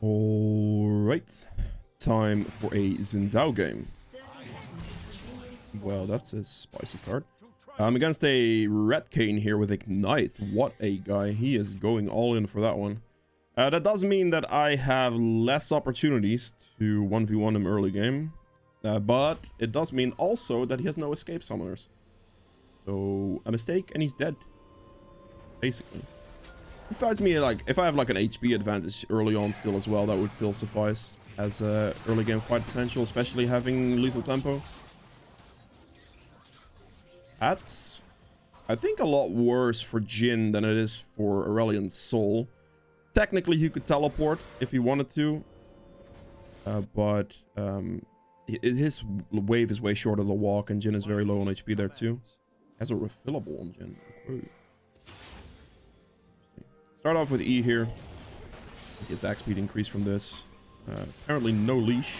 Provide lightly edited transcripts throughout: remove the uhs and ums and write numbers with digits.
Alright, time for a XIN ZHAO game. Well, that's a spicy start. I'm against a Red Cane here with Ignite. What a guy. He is going all in for that one. That does mean that I have less opportunities to 1v1 him early game. But it does mean also that he has no escape summoners. So, a mistake and he's dead. Basically. He fights me like, if I have like an HP advantage early on still as well, that would still suffice as early game fight potential, especially having lethal tempo. That's, I think, a lot worse for Jhin than it is for Aurelian's Soul. Technically, he could teleport if he wanted to, but his wave is way shorter to walk, and Jhin is very low on HP there too. Has a refillable on Jhin. Okay. Start off with E here. The attack speed increase from this. Apparently no leash.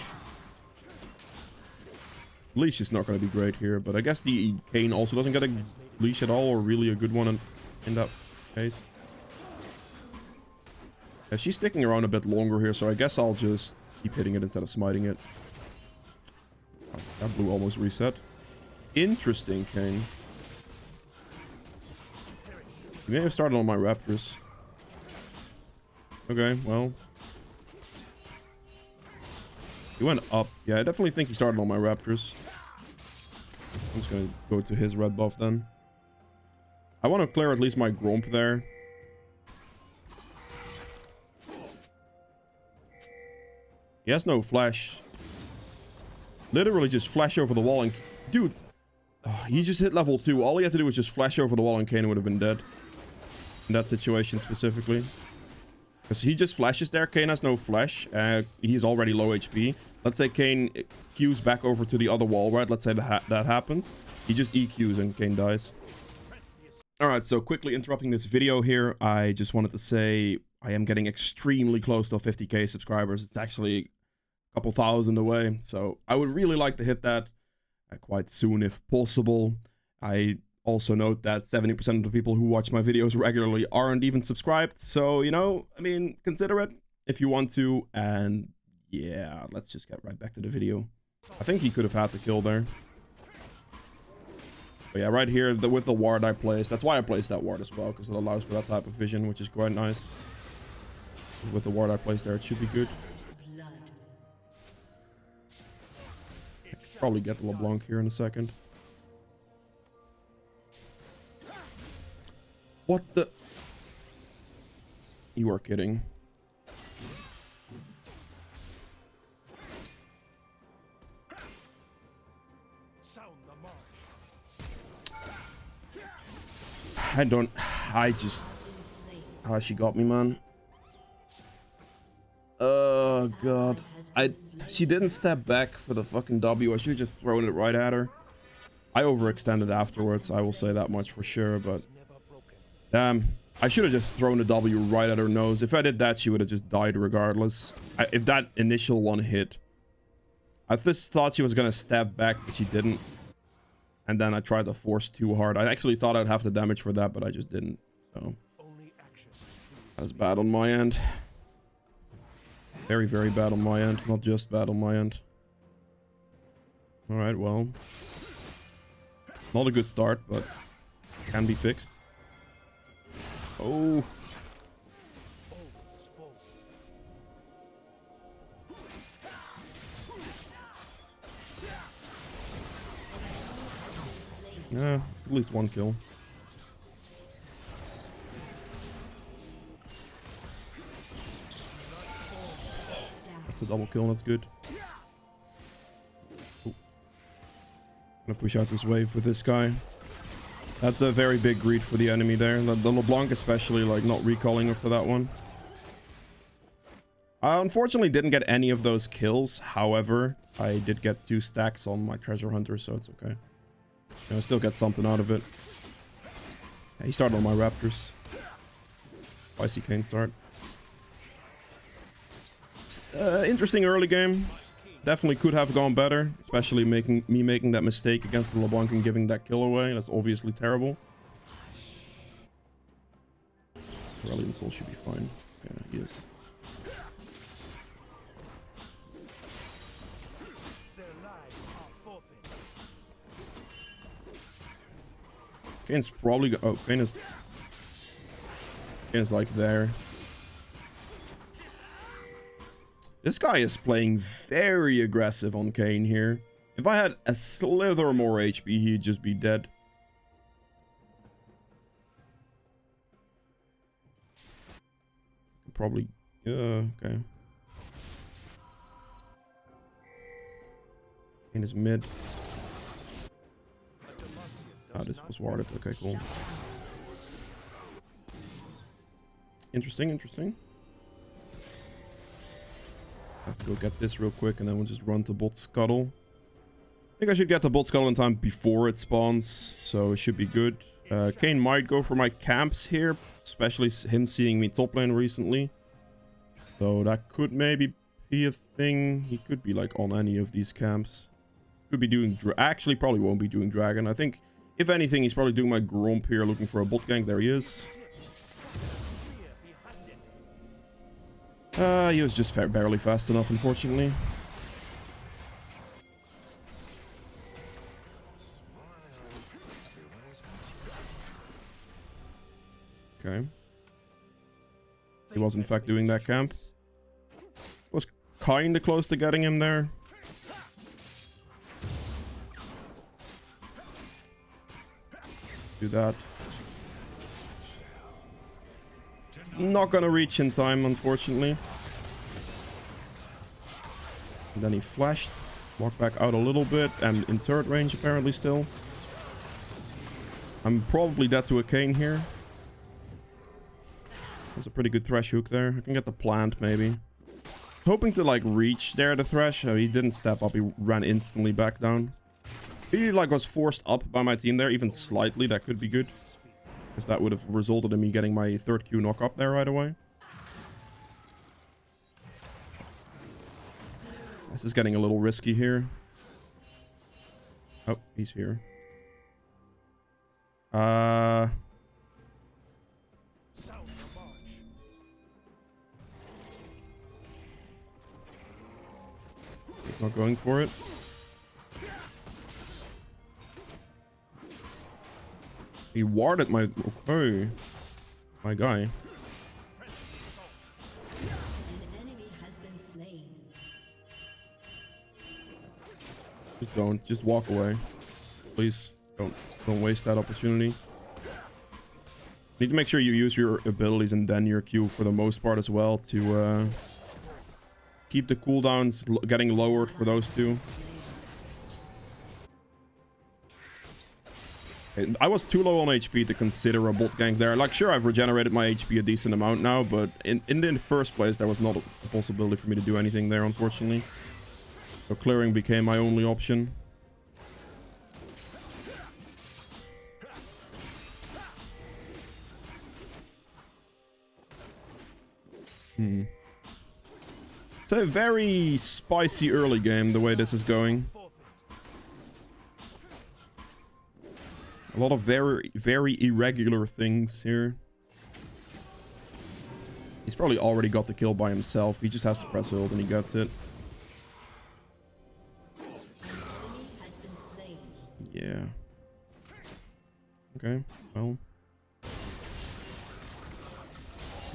Leash is not going to be great here, but I guess the Cane also doesn't get a leash at all, or really a good one in that case. Yeah, she's sticking around a bit longer here, so I guess I'll just keep hitting it instead of smiting it. Oh, that blue almost reset. Interesting, Cane. You may have started on my Raptors. Okay, well. He went up. Yeah, I definitely think he started on my Raptors. I'm just gonna go to his red buff then. I want to clear at least my Gromp there. He has no flash. Literally just flash over the wall and... Dude! Oh, he just hit level 2. All he had to do was just flash over the wall and Kane would have been dead. In that situation specifically. Because he just flashes there. Kane has no flash. He's already low HP. Let's say Kane Qs back over to the other wall, right? Let's say that happens. He just EQs and Kane dies. Alright, so quickly interrupting this video here. I just wanted to say I am getting extremely close to 50k subscribers. It's actually a couple thousand away. So I would really like to hit that quite soon if possible. I also note that 70% of the people who watch my videos regularly aren't even subscribed. So, you know, I mean, consider it if you want to. And yeah, let's just get right back to the video. I think he could have had the kill there. But yeah, right here with the ward I placed. That's why I placed that ward as well, because it allows for that type of vision, which is quite nice. With the ward I placed there, it should be good. I could probably get the LeBlanc here in a second. What the? You are kidding. I just... Oh, she got me, man. Oh, God. She didn't step back for the fucking W. I should have just thrown it right at her. I overextended afterwards, I will say that much for sure, but... Damn, I should have just thrown the W right at her nose. If I did that, she would have just died regardless. If that initial one hit. I just thought she was going to step back, but she didn't. And then I tried to force too hard. I actually thought I'd have the damage for that, but I just didn't. So, that's bad on my end. Very, very bad on my end. Not just bad on my end. Alright, well. Not a good start, but can be fixed. Oh. Yeah, it's at least one kill. That's a double kill, that's good. Oh. Gonna push out this wave with this guy. That's a very big greed for the enemy there. The LeBlanc especially, like, not recalling after that one. I unfortunately didn't get any of those kills. However, I did get 2 stacks on my treasure hunter, so it's okay. I still get something out of it. Yeah, he started on my Raptors. Spicy Cane start. Interesting early game. Definitely could have gone better, especially making that mistake against the LeBlanc and giving that kill away. That's obviously terrible. Aurelian's Soul should be fine. Yeah, he is. Kane's probably oh, Kane is like there. This guy is playing very aggressive on Kane here. If I had a slither more HP, he'd just be dead. Probably, okay. Kane is mid. Ah, this was warded. Okay, cool. Interesting, interesting. I have to go get this real quick and then we'll just run to bot scuttle. I think I should get the bot scuttle in time before it spawns, so it should be good. Kane might go for my camps here, especially him seeing me top lane recently. So that could maybe be a thing. He could be like on any of these camps. Could be doing... Actually, probably won't be doing dragon. I think, if anything, he's probably doing my grump here, looking for a bot gank. There he is. He was just barely fast enough, unfortunately. Okay. He was in fact doing that camp. Was kinda close to getting him there. Do that. It's not gonna reach in time, unfortunately. And then he flashed. Walked back out a little bit. And in turret range, apparently, still. I'm probably dead to a Kane here. That's a pretty good thresh hook there. I can get the plant, maybe. Hoping to, like, reach there, the thresh. He didn't step up. He ran instantly back down. He, like, was forced up by my team there, even slightly. That could be good. Because that would have resulted in me getting my third Q knock up there right away. This is getting a little risky here. Oh, he's here. He's not going for it. He warded my... Okay. My guy. Just don't. Just walk away. Please. Don't waste that opportunity. Need to make sure you use your abilities and then your Q for the most part as well to keep the cooldowns getting lowered for those two. I was too low on HP to consider a bot gank there. Like, sure, I've regenerated my HP a decent amount now, but in the first place, there was not a possibility for me to do anything there, unfortunately. So clearing became my only option. It's a very spicy early game, the way this is going. A lot of very, very irregular things here. He's probably already got the kill by himself. He just has to press ult and he gets it. Yeah. Okay, well.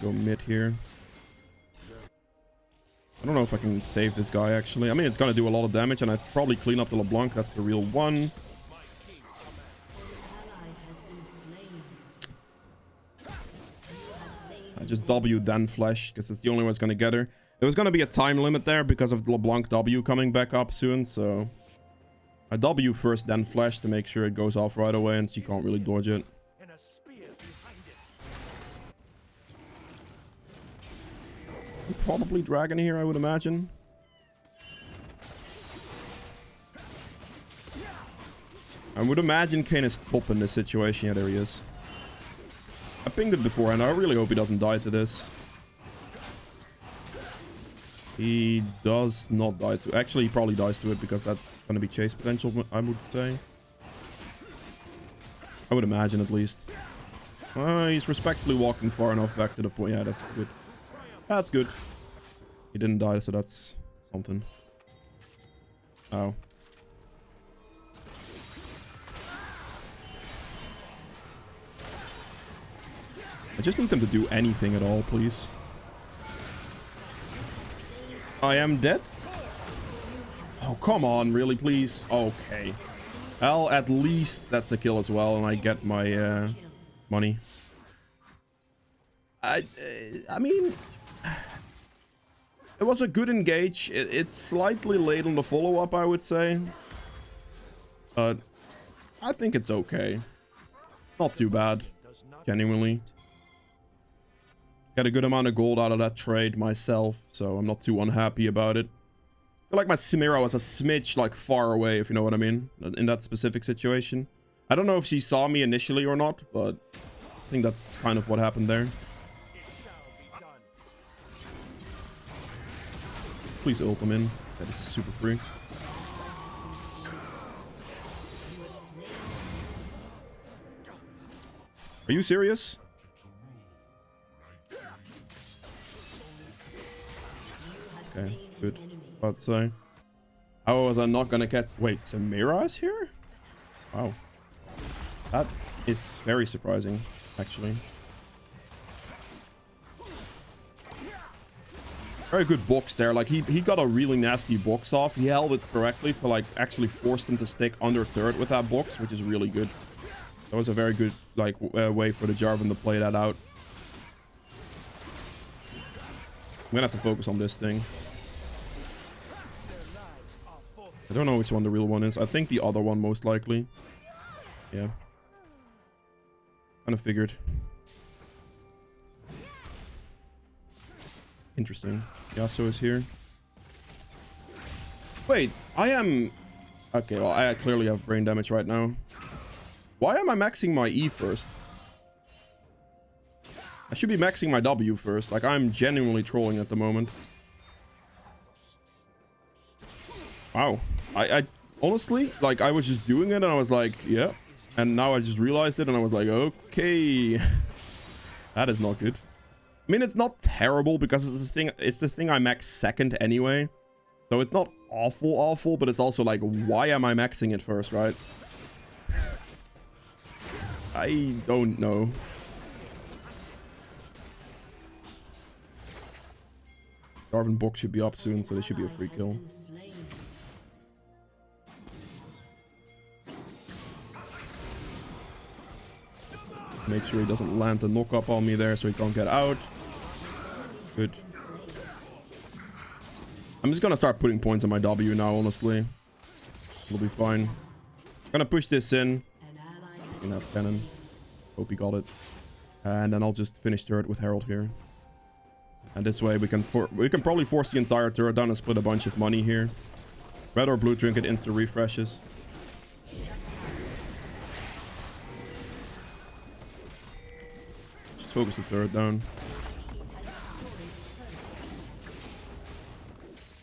Go mid here. I don't know if I can save this guy, actually. I mean, it's gonna do a lot of damage, and I'd probably clean up the LeBlanc. That's the real one. I just W then flash, because it's the only one that's gonna get her. There was gonna be a time limit there because of the LeBlanc W coming back up soon, so... I W first, then flash to make sure it goes off right away, and she can't really dodge it. Probably dragon here, I would imagine. I would imagine Kane is top in this situation. Yeah, there he is. I pinged it before, and I really hope he doesn't die to this. He does not die to... Actually, he probably dies to it because that's going to be chase potential, I would say. I would imagine, at least. He's respectfully walking far enough back to the point. Yeah, that's good. That's good. He didn't die, so that's something. Oh. I just need them to do anything at all, please. I am dead? Oh, come on, really, please? Okay. Well, at least that's a kill as well, and I get my money. I mean, it was a good engage. It's slightly late on the follow-up, I would say. But I think it's okay. Not too bad, genuinely. Got a good amount of gold out of that trade myself, so I'm not too unhappy about it. I feel like my Samira was a smidge like far away, if you know what I mean, in that specific situation. I don't know if she saw me initially or not, but I think that's kind of what happened there. Please ult him in. Yeah, this is super free. Are you serious? Okay, good. About to say. How was I not gonna catch? Wait, Samira is here? Wow. That is very surprising, actually. Very good box there. Like, he got a really nasty box off. He held it correctly to, like, actually force them to stick under turret with that box, which is really good. That was a very good, like, way for the Jarvan to play that out. I'm gonna have to focus on this thing. I don't know which one the real one is. I think the other one, most likely. Yeah. Kind of figured. Interesting. Yasuo is here. Wait, I am... Okay, well, I clearly have brain damage right now. Why am I maxing my E first? I should be maxing my W first. Like, I'm genuinely trolling at the moment. Wow. I honestly, like, I was just doing it and I was like, yeah. And now I just realized it and I was like, okay. That is not good. I mean, it's not terrible because it's the thing I max second anyway. So it's not awful, but it's also like, why am I maxing it first, right? I don't know. Jarvan box should be up soon, so there should be a free kill. Make sure he doesn't land the knock up on me there so he can't get out. Good. I'm just gonna start putting points on my W now, honestly. It'll be fine. I'm gonna push this in. Enough cannon. Hope he got it. And then I'll just finish turret with Herald here. And this way we can probably force the entire turret down and split a bunch of money here. Red or blue trinket insta refreshes. Just focus the turret down.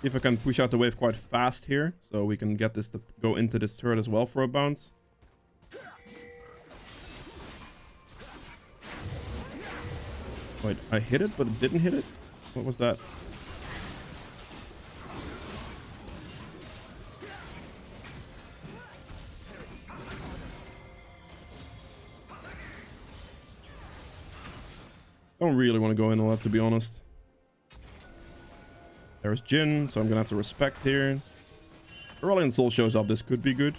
See if I can push out the wave quite fast here, so we can get this to go into this turret as well for a bounce. Wait, I hit it, but it didn't hit it? What was that? Don't really want to go in a lot, to be honest. There's Jin, so I'm gonna have to respect here. Aurelion Soul shows up, this could be good.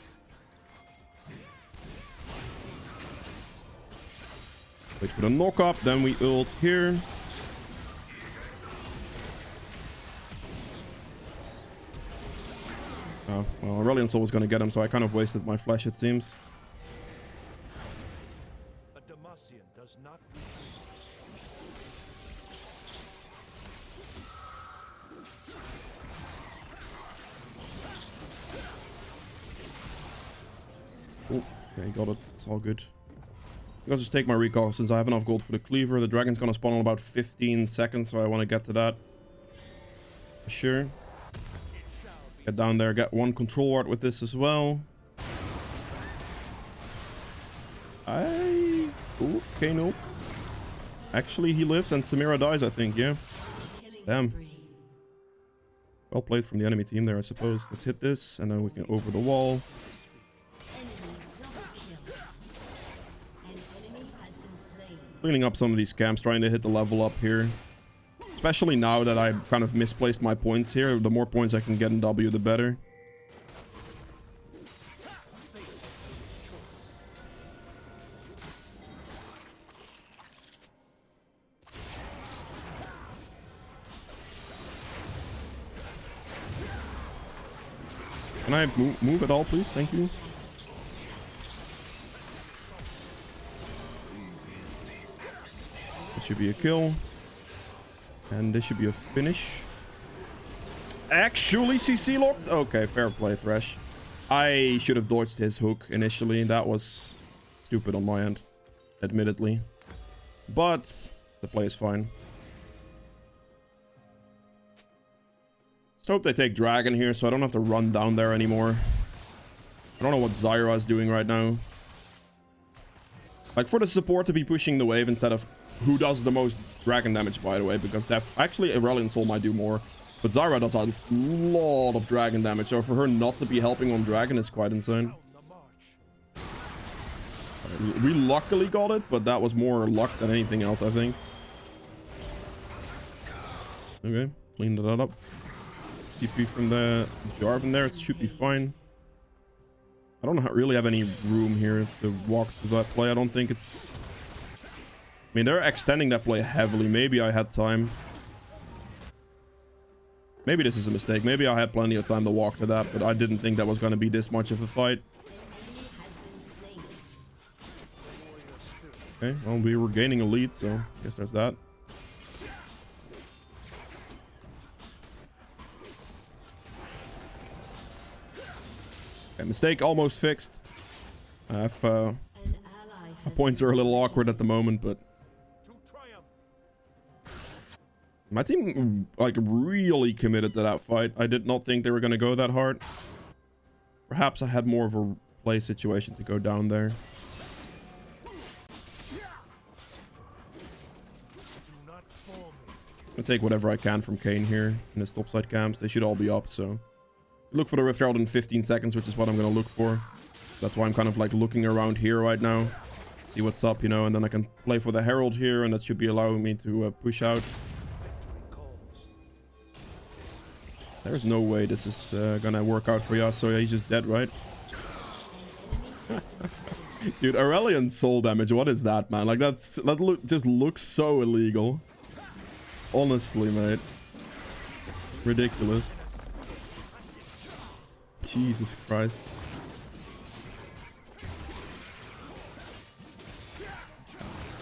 Wait for the knock up, then we ult here. Oh, well, Aurelion Soul was gonna get him, so I kind of wasted my flash, it seems. Oh, okay, got it. It's all good. I'll just take my recall since I have enough gold for the cleaver. The dragon's gonna spawn in about 15 seconds, so I want to get to that. For sure. Get down there, get one control ward with this as well. Ooh, Kane ult. Actually, he lives and Samira dies, I think, yeah. Damn. Well played from the enemy team there, I suppose. Let's hit this, and then we can over the wall. Cleaning up some of these camps, trying to hit the level up here. Especially now that I kind of misplaced my points here. The more points I can get in W, the better. Can I move at all, please? Thank you. This should be a kill. And this should be a finish. Actually, CC locked? Okay, fair play, Thresh. I should have dodged his hook initially. That was stupid on my end, admittedly. But the play is fine. Just hope they take Dragon here so I don't have to run down there anymore. I don't know what Zyra is doing right now. Like, for the support to be pushing the wave instead of who does the most dragon damage, by the way, because actually Aurelion Soul might do more, but Zyra does a lot of dragon damage, so for her not to be helping on dragon is quite insane. We luckily got it, but that was more luck than anything else, I think. Okay, cleaned that up. TP from the Jarvan there, it should be fine. I don't really have any room here to walk through that play. I don't think it's... I mean, they're extending that play heavily. Maybe I had time. Maybe this is a mistake. Maybe I had plenty of time to walk to that, but I didn't think that was going to be this much of a fight. Okay, well, we were gaining a lead, so I guess there's that. Okay, mistake almost fixed. My points are a little awkward at the moment, but my team, like, really committed to that fight. I did not think they were going to go that hard. Perhaps I had more of a play situation to go down there. I'm going to take whatever I can from Kayn here in his topside camps. They should all be up, so... Look for the Rift Herald in 15 seconds, which is what I'm going to look for. That's why I'm kind of, like, looking around here right now. See what's up, you know, and then I can play for the Herald here, and that should be allowing me to push out. There's no way this is gonna work out for Yasuo. He's just dead, right? Dude, Aurelion soul damage, what is that, man? Like, just looks so illegal. Honestly, mate. Ridiculous. Jesus Christ.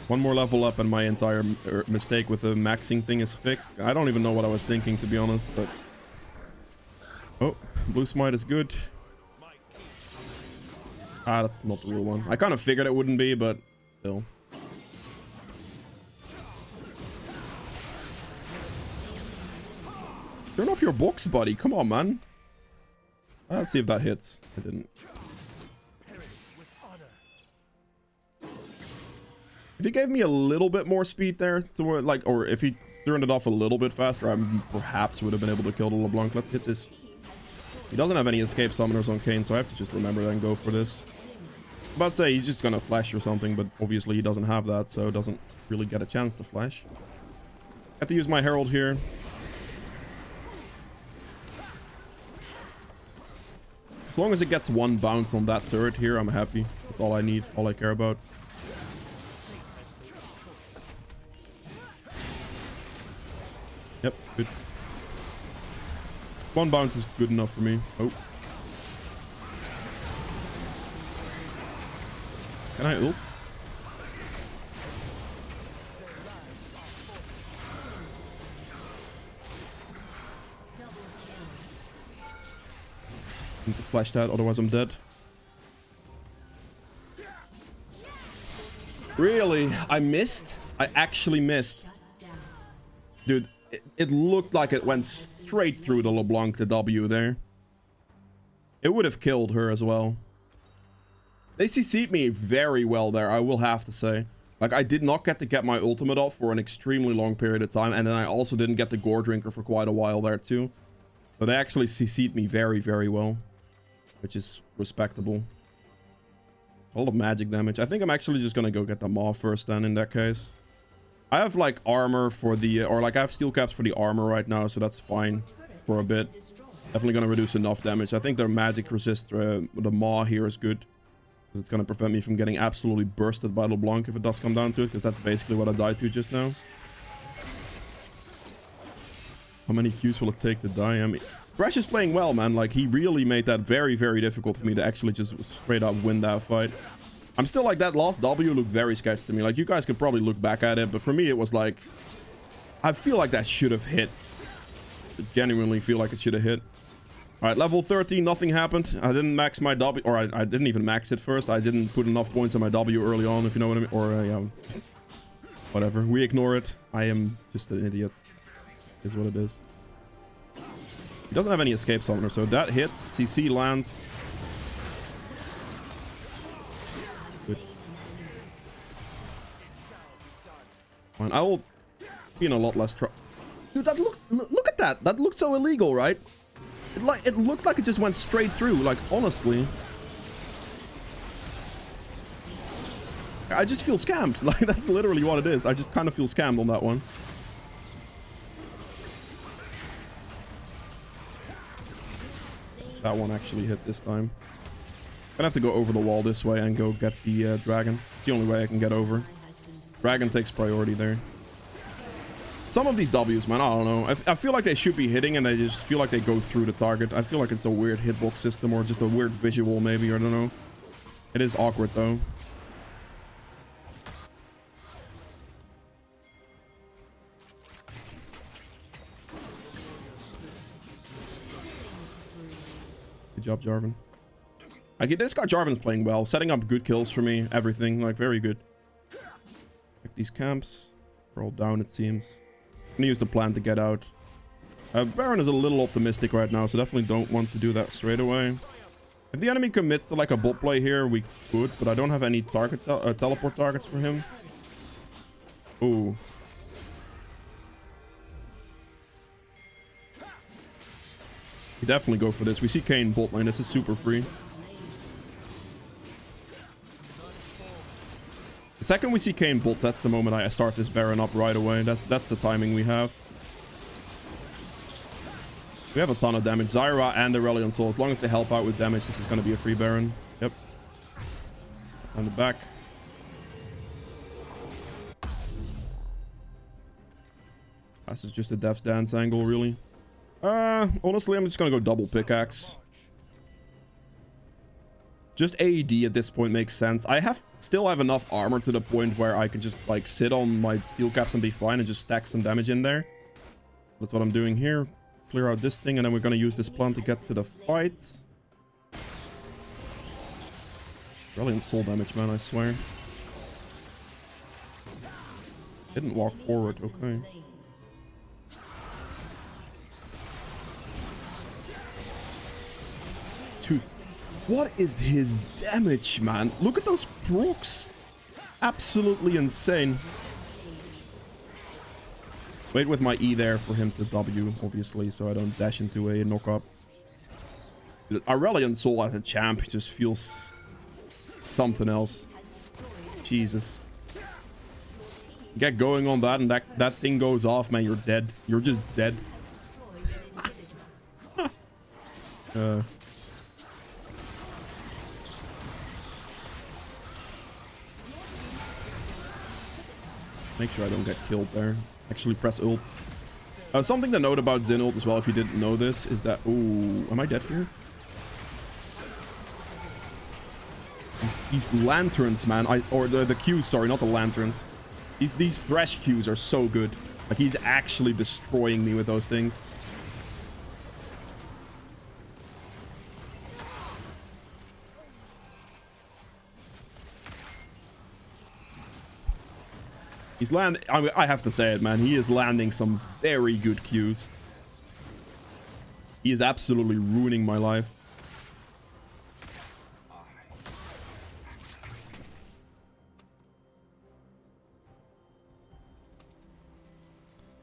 One more level up and my entire mistake with the maxing thing is fixed. I don't even know what I was thinking, to be honest, but... Oh, blue smite is good. Ah, that's not the real one. I kind of figured it wouldn't be, but still. Turn off your box, buddy. Come on, man. Let's see if that hits. It didn't. If he gave me a little bit more speed there, to like, or if he turned it off a little bit faster, I perhaps would have been able to kill the LeBlanc. Let's hit this. He doesn't have any escape summoners on Kayn, so I have to just remember that and go for this. I'm about to say he's just gonna flash or something, but obviously he doesn't have that, so doesn't really get a chance to flash. Have to use my Herald here. As long as it gets one bounce on that turret here, I'm happy. That's all I need, all I care about. Yep, good. One bounce is good enough for me. Oh. Can I ult? Need to flash that, otherwise I'm dead. Really? I missed? I actually missed. Dude, it looked like it went straight through the LeBlanc, the W there. It would have killed her as well. They CC'd me very well there, I will have to say. Like, I did not get to get my ultimate off for an extremely long period of time, and then I also didn't get the Gore Drinker for quite a while there too. So they actually CC'd me very, very well, which is respectable. A lot of magic damage. I think I'm actually just gonna go get the maw first then in that case. I have like armor for the, or like I have steel caps for the armor right now, so that's fine for a bit. Definitely gonna reduce enough damage. I think their magic resist, the maw here is good. Because it's gonna prevent me from getting absolutely bursted by LeBlanc if it does come down to it, because that's basically what I died to just now. How many Qs will it take to die? I mean, Crash is playing well, man. Like, he really made that very, very difficult for me to actually just straight up win that fight. I'm still like, that last W looked very sketchy to me. Like, you guys could probably look back at it, but for me, it was like, I feel like that should have hit. I genuinely feel like it should have hit. All right, level 13, nothing happened. I didn't max my W, or I didn't even max it first. I didn't put enough points on my W early on, if you know what I mean. Or, yeah, whatever. We ignore it. I am just an idiot. Is what it is. He doesn't have any escape summoner, so that hits. CC lands. Good. Fine. I will be in a lot less trouble. Dude, that looks. Look at that. That looked so illegal, right? It looked like it just went straight through. Like, honestly, I just feel scammed. Like, that's literally what it is. I just kind of feel scammed on that one. That one actually hit this time. Gonna have to go over the wall this way and go get the dragon. It's the only way I can get over. Dragon takes priority there. Some of these W's, man, I don't know. I feel like they should be hitting and they just feel like they go through the target. I feel like it's a weird hitbox system or just a weird visual maybe, I don't know. It is awkward though. Good job, Jarvan. Like, this guy Jarvan's playing well, setting up good kills for me, everything, like, very good. Check these camps. Roll down, it seems. I'm gonna use the plan to get out. Baron is a little optimistic right now, so definitely don't want to do that straight away. If the enemy commits to, like, a bot play here, we could, but I don't have any target teleport targets for him. Ooh. We definitely go for this. We see Kayn bot lane. This is super free. The second we see Kayn bot, that's the moment I start this Baron up right away. That's the timing we have. We have a ton of damage. Zyra and Aurelion Soul. As long as they help out with damage, this is going to be a free Baron. Yep. On the back. This is just a Death's Dance angle, really. Honestly, I'm just gonna go double pickaxe. Just AED at this point makes sense. I still have enough armor to the point where I can just, like, sit on my steel caps and be fine and just stack some damage in there. That's what I'm doing here. Clear out this thing, and then we're gonna use this plan to get to the fight. Brilliant soul damage, man, I swear. Didn't walk forward, okay. Dude, what is his damage, man? Look at those procs. Absolutely insane. Wait with my E there for him to W, obviously, so I don't dash into a knock-up. Aurelion Soul as a champ just feels something else. Jesus. Get going on that, and that thing goes off, man. You're dead. You're just dead. Make sure I don't get killed there. Actually press ult. Something to note about XIN ult as well, if you didn't know this, is that... Ooh, am I dead here? These lanterns, man. Or the Qs, sorry, not the lanterns. These thresh Qs are so good. Like, he's actually destroying me with those things. He's I have to say it, man. He is landing some very good Qs. He is absolutely ruining my life.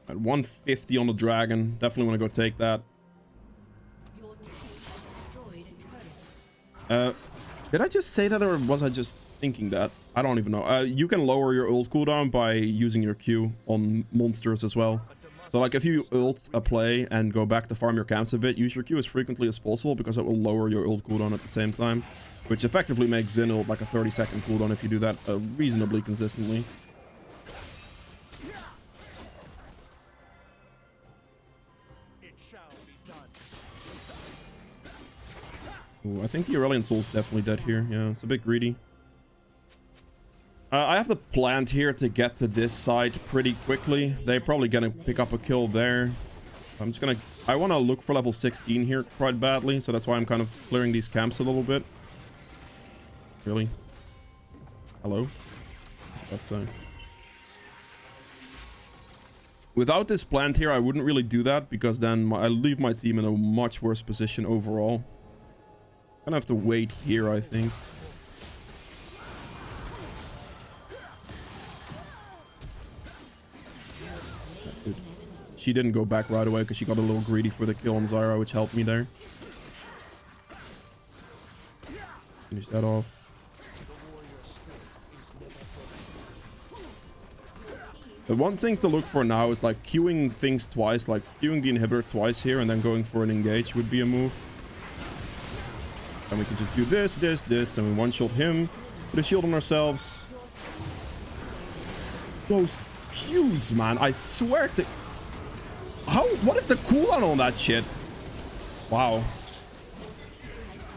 At 150 on the dragon. Definitely want to go take that. Did I just say that, or was I just thinking that? I don't even know. You can lower your ult cooldown by using your Q on monsters as well. So like if you ult a play and go back to farm your camps a bit, use your Q as frequently as possible because it will lower your ult cooldown at the same time, which effectively makes XIN ult like a 30-second cooldown if you do that reasonably consistently. Ooh, I think the Aurelion Soul's definitely dead here. Yeah, it's a bit greedy. I have the plant here to get to this side pretty quickly. They're probably gonna pick up a kill there. I'm just gonna... I want to look for level 16 here quite badly, so that's why I'm kind of clearing these camps a little bit. Really? Hello? That's without this plant here, I wouldn't really do that, because then I leave my team in a much worse position overall. Gonna have to wait here, I think. She didn't go back right away because she got a little greedy for the kill on Zyra, which helped me there. Finish that off. The one thing to look for now is like queuing things twice, like queuing the inhibitor twice here and then going for an engage would be a move. And we can just do this, and we one-shot him. Put a shield on ourselves. Those Qs, man, I swear to... What is the cooldown on that shit? Wow.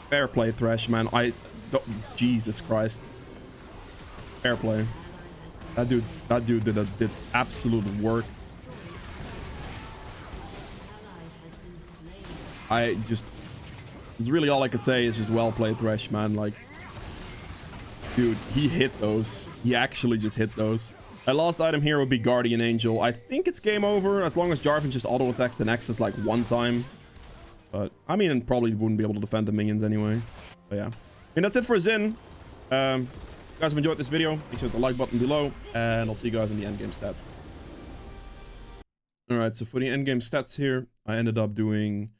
Fair play, Thresh, man. Jesus Christ. Fair play. That dude did absolute work. It's really all I can say is just well played, Thresh, man. Like, dude, he hit those. He actually just hit those. My last item here would be Guardian Angel. I think it's game over as long as Jarvan just auto attacks the Nexus like one time. But I mean, probably wouldn't be able to defend the minions anyway. But yeah, I mean, that's it for XIN. If you guys have enjoyed this video, make sure to hit the like button below, and I'll see you guys in the endgame stats. All right, so for the endgame stats here, I ended up doing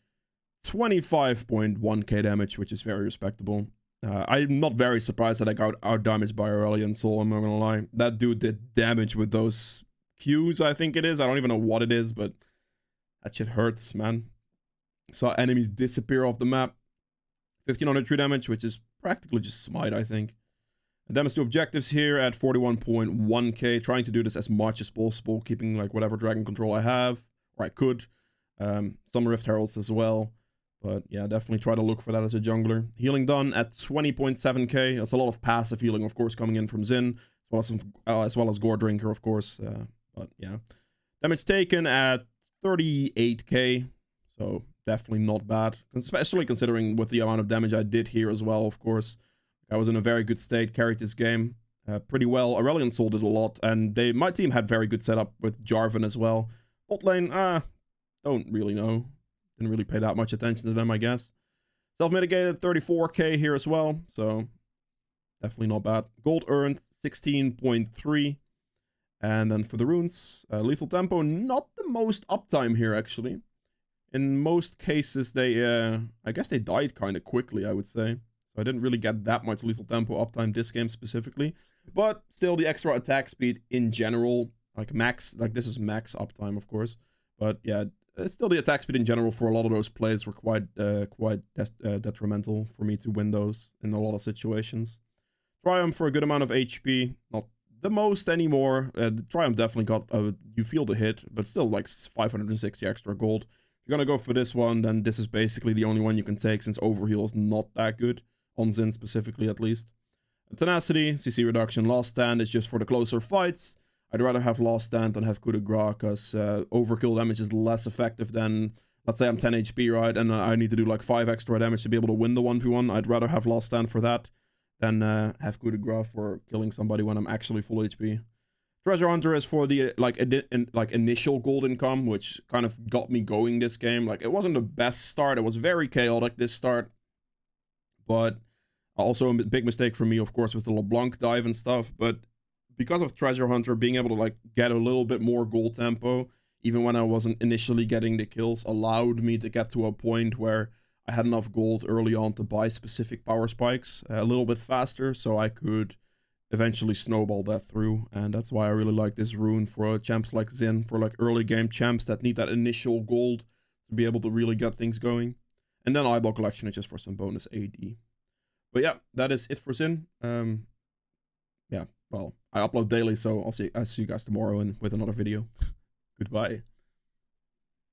25.1k damage, which is very respectable. I'm not very surprised that I got out-damaged by Aurelion Soul, I'm not gonna lie. That dude did damage with those Qs, I think it is. I don't even know what it is, but that shit hurts, man. Saw enemies disappear off the map. 1500 true damage, which is practically just smite, I think. Damage to objectives here at 41.1k. Trying to do this as much as possible, keeping like whatever dragon control I have, or I could. Some Rift Heralds as well. But yeah, definitely try to look for that as a jungler. Healing done at 20.7k. That's a lot of passive healing, of course, coming in from XIN, as well as Gore Drinker, of course. But yeah, damage taken at 38k. So definitely not bad, especially considering with the amount of damage I did here as well. Of course, I was in a very good state, carried this game pretty well. Aurelion Soul did a lot, and my team had very good setup with Jarvan as well. Bot lane, don't really know. Didn't really pay that much attention to them, I guess. Self-mitigated 34k here as well, so definitely not bad. Gold earned 16.3. And then for the runes, lethal tempo, not the most uptime here, actually. In most cases, I guess they died kind of quickly, I would say. So I didn't really get that much lethal tempo uptime this game specifically. But still, the extra attack speed in general, like max, like this is max uptime, of course. But yeah, still the attack speed in general for a lot of those plays were quite detrimental for me to win those in a lot of situations. Triumph for a good amount of HP, not the most anymore. Triumph definitely got, you feel the hit, but still like 560 extra gold. If you're gonna go for this one, then this is basically the only one you can take since Overheal is not that good, on XIN specifically at least. Tenacity, CC reduction, Last Stand is just for the closer fights. I'd rather have Last Stand than have Coup de Grace, because overkill damage is less effective than, let's say I'm 10 HP, right, and I need to do like 5 extra damage to be able to win the 1v1. I'd rather have Last Stand for that than have Coup de Grace for killing somebody when I'm actually full HP. Treasure Hunter is for the initial gold income, which kind of got me going this game. Like, it wasn't the best start. It was very chaotic, this start. But also a big mistake for me, of course, with the LeBlanc dive and stuff, but because of Treasure Hunter, being able to like get a little bit more gold tempo, even when I wasn't initially getting the kills, allowed me to get to a point where I had enough gold early on to buy specific power spikes a little bit faster, so I could eventually snowball that through. And that's why I really like this rune for champs like XIN, for like early game champs that need that initial gold to be able to really get things going. And then eyeball collection is just for some bonus AD. But yeah, that is it for XIN. Yeah, well, I upload daily, so I'll see you guys tomorrow and with another video. Goodbye.